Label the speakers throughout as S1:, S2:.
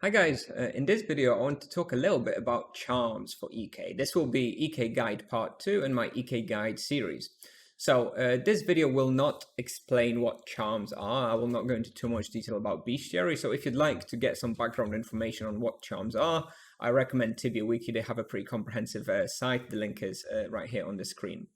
S1: Hi guys, in this video I want to talk a little bit about charms for EK. This will be EK Guide Part 2 in my EK Guide series. So this video will not explain what charms are. I will not go into too much detail about Bestiary. So if you'd like to get some background information on what charms are, I recommend Tibia Wiki. They have a pretty comprehensive site. The link is right here on the screen.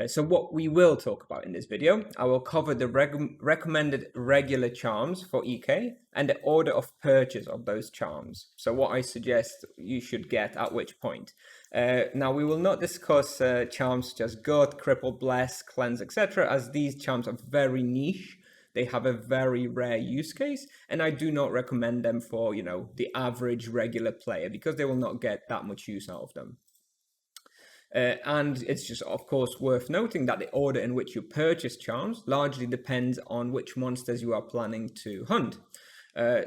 S1: So what we will talk about in this video, I will cover the recommended regular charms for EK and the order of purchase of those charms. So what I suggest you should get at which point. Now we will not discuss charms such as God, Cripple, Bless, Cleanse, etc. as these charms are very niche. They have a very rare use case, and I do not recommend them for, the average regular player because they will not get that much use out of them. And it's just, of course, worth noting that the order in which you purchase charms largely depends on which monsters you are planning to hunt.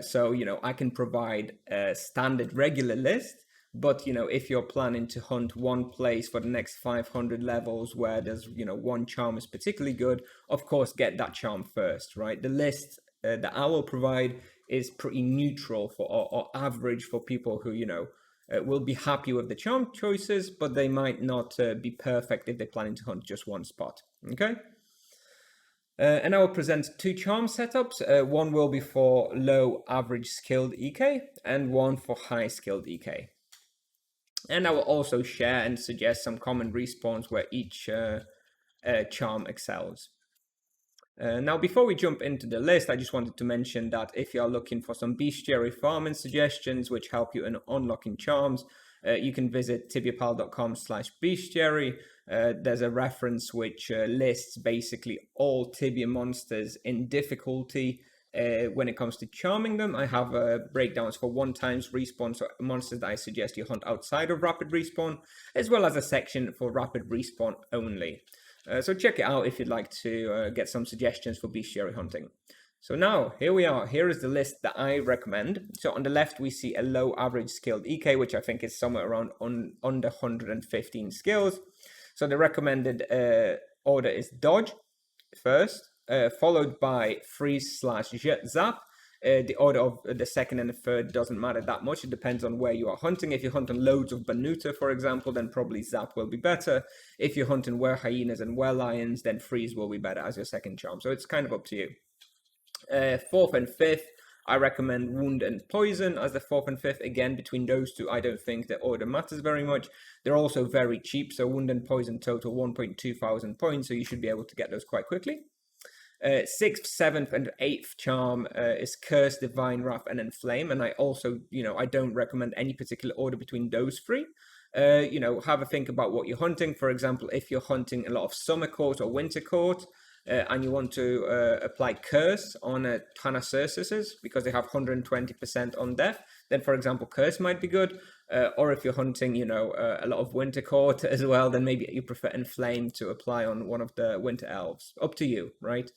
S1: So, I can provide a standard regular list, but, if you're planning to hunt one place for the next 500 levels where there's, one charm is particularly good, of course, get that charm first, right? The list that I will provide is pretty neutral for or average for people who, will be happy with the charm choices, but they might not be perfect if they're planning to hunt just one spot. Okay. And I will present two charm setups. One will be for low average skilled EK and one for high skilled EK. And I will also share and suggest some common respawns where each charm excels. Now, before we jump into the list, I just wanted to mention that if you are looking for some bestiary farming suggestions which help you in unlocking charms, you can visit tibiapal.com/bestiary. There's a reference which lists basically all Tibia monsters in difficulty when it comes to charming them. I have breakdowns for 1x respawn, so monsters that I suggest you hunt outside of rapid respawn, as well as a section for rapid respawn only. So check it out if you'd like to get some suggestions for bestiary hunting. So now, here we are. Here is the list that I recommend. So on the left, we see a low average skilled EK, which I think is somewhere around under 115 skills. So the recommended order is Dodge first, followed by Freeze/Zap. The order of the second and the third doesn't matter that much. It depends on where you are hunting. If you're hunting loads of Banuta, for example, then probably Zap will be better. If you're hunting were hyenas and were lions, then Freeze will be better as your second charm. So it's kind of up to you. Fourth and fifth, I recommend Wound and Poison as the fourth and fifth. Again, between those two, I don't think the order matters very much. They're also very cheap. So Wound and Poison total 1.2 thousand points. So you should be able to get those quite quickly. Sixth, seventh, and eighth charm is Curse, Divine Wrath, and Enflame. And I also, I don't recommend any particular order between those three. Have a think about what you're hunting. For example, if you're hunting a lot of Summer Court or Winter Court, and you want to apply Curse on Thanacersis because they have 120% on death, then, for example, Curse might be good. Or if you're hunting, a lot of Winter Court as well, then maybe you prefer Enflame to apply on one of the Winter Elves. Up to you, right?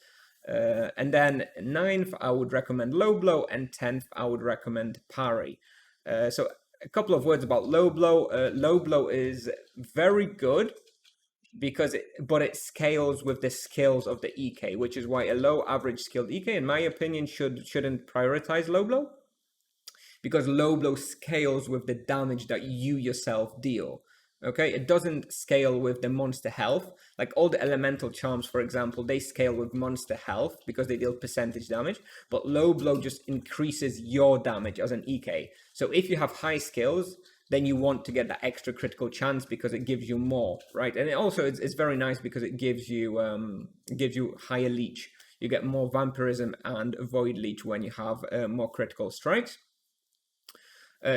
S1: And then 9th, I would recommend Low Blow, and 10th, I would recommend Parry. So a couple of words about Low Blow. Low Blow is very good because it scales with the skills of the EK, which is why a low average skilled EK, in my opinion, shouldn't prioritize Low Blow, because Low Blow scales with the damage that you yourself deal. Okay, it doesn't scale with the monster health. Like all the elemental charms, for example, they scale with monster health because they deal percentage damage, but Low Blow just increases your damage as an EK. So if you have high skills, then you want to get that extra critical chance because it gives you more, right? And it also it's very nice because it gives you higher leech. You get more vampirism and void leech when you have more critical strikes.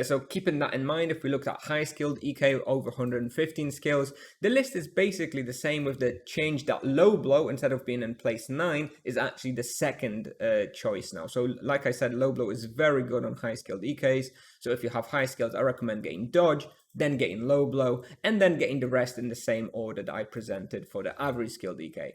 S1: So keeping that in mind, if we looked at high skilled EK over 115 skills, the list is basically the same with the change that Low Blow, instead of being in place 9, is actually the second choice now. So like I said, Low Blow is very good on high skilled EKs. So if you have high skills, I recommend getting Dodge, then getting Low Blow, and then getting the rest in the same order that I presented for the average skilled EK.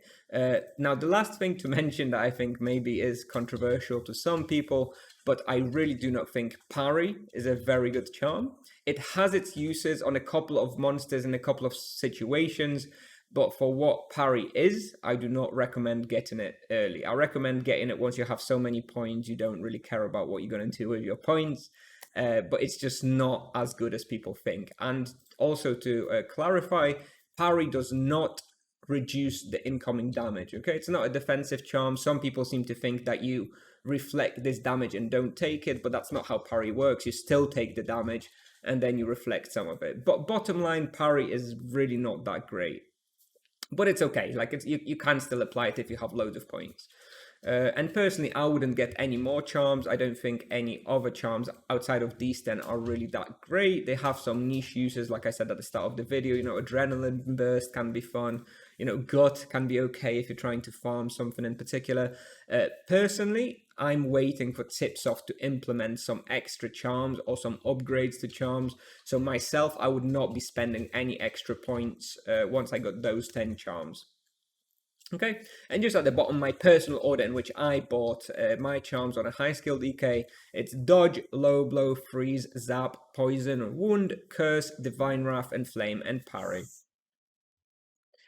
S1: Now, the last thing to mention that I think maybe is controversial to some people, but I really do not think Parry is a very good charm. It has its uses on a couple of monsters in a couple of situations, But for what parry is, I do not recommend getting it early. I recommend getting it once you have so many points you don't really care about what you're going to do with your points. But it's just not as good as people think. And also to clarify, parry does not reduce the incoming damage. Okay, it's not a defensive charm. Some people seem to think that you reflect this damage and don't take it, but that's not how parry works. You still take the damage and then you reflect some of it. But bottom line, parry is really not that great. But it's okay. Like you can still apply it if you have loads of points. And personally, I wouldn't get any more charms. I don't think any other charms outside of these 10 are really that great. They have some niche uses, like I said at the start of the video. You know, Adrenaline Burst can be fun. You know, Gut can be okay if you're trying to farm something in particular. Personally, I'm waiting for Tipsoft to implement some extra charms or some upgrades to charms. So myself, I would not be spending any extra points once I got those 10 charms. Okay, and just at the bottom, my personal order in which I bought my charms on a high skilled EK. It's Dodge, Low Blow, Freeze, Zap, Poison, Wound, Curse, Divine Wrath, and Flame, and Parry.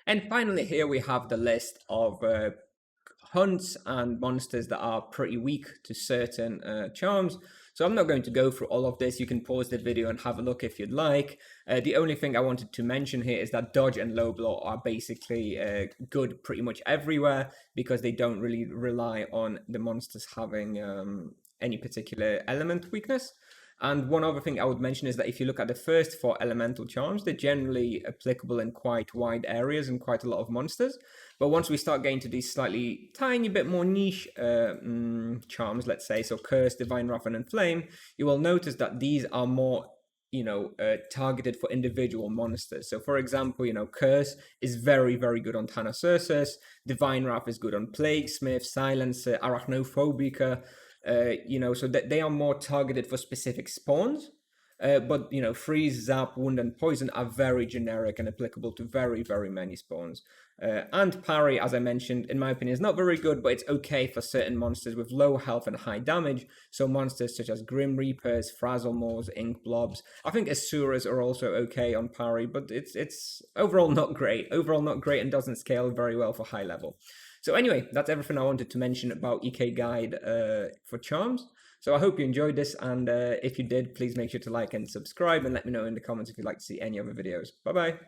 S1: And finally, here we have the list of hunts and monsters that are pretty weak to certain charms. So I'm not going to go through all of this. You can pause the video and have a look if you'd like. The only thing I wanted to mention here is that dodge and low blow are basically good pretty much everywhere because they don't really rely on the monsters having any particular element weakness. And one other thing I would mention is that if you look at the first 4 elemental charms, they're generally applicable in quite wide areas and quite a lot of monsters. But once we start getting to these slightly tiny bit more niche charms, let's say, so Curse, Divine Wrath, and Flame, you will notice that these are more targeted for individual monsters. So for example, Curse is very, very good on Thanacersus, Divine Wrath is good on Plague Smith, Silencer, Arachnophobica, so that they are more targeted for specific spawns. But freeze, zap, wound, and poison are very generic and applicable to very, very many spawns. And parry, as I mentioned, in my opinion, is not very good, but it's okay for certain monsters with low health and high damage. So monsters such as Grim Reapers, Frazzlemaws, Ink Blobs. I think Asuras are also okay on parry, but it's overall not great. Overall not great and doesn't scale very well for high level. So anyway, that's everything I wanted to mention about EK Guide for charms. So I hope you enjoyed this, and if you did, please make sure to like and subscribe, and let me know in the comments if you'd like to see any other videos. Bye-bye.